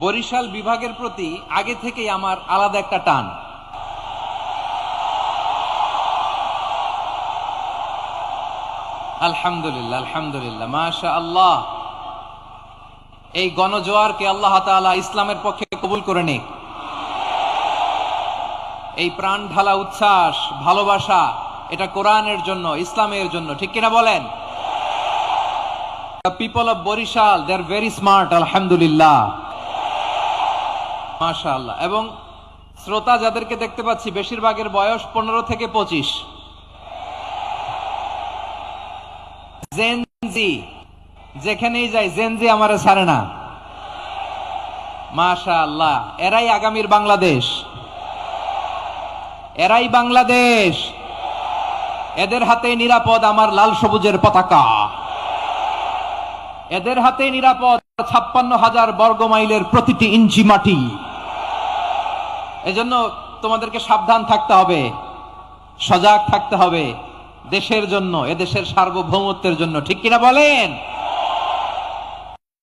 বরিশাল বিভাগের প্রতি আগে থেকেই আমার আলাদা একটা টান। আলহামদুলিল্লাহ, আলহামদুলিল্লাহ, মাশা আল্লাহ। এই গণজোয়ারকে আল্লাহ তাআলা ইসলামের পক্ষে কবুল করে নিক। এই প্রাণ ঢালা উচ্ছ্বাস, ভালোবাসা, এটা কোরআনের জন্য, ইসলামের জন্য, ঠিক কিনা বলেন? The people of Borishal, they are very smart, alhamdulillah, মাশাআল্লাহ। এবং শ্রোতা যাদেরকে দেখতে পাচ্ছি বেশিরভাগের বয়স 15 থেকে 25। জেনজি, যেখানেই যাই জেনজি আমারে ছাড়ে না, মাশাআল্লাহ। এরাই আগামীর বাংলাদেশ, এরাই বাংলাদেশ। এদের হাতে নিরাপদ আমার লাল সবুজের পতাকা, এদের হাতে নিরাপদ 56,000 বর্গ মাইলের প্রতিটি ইঞ্চি মাটি। এজন্য তোমাদেরকে সাবধান থাকতে হবে, সজাগ থাকতে হবে, দেশের জন্য, এদেশের সার্বভৌমত্বের জন্য, ঠিক কিনা বলেন?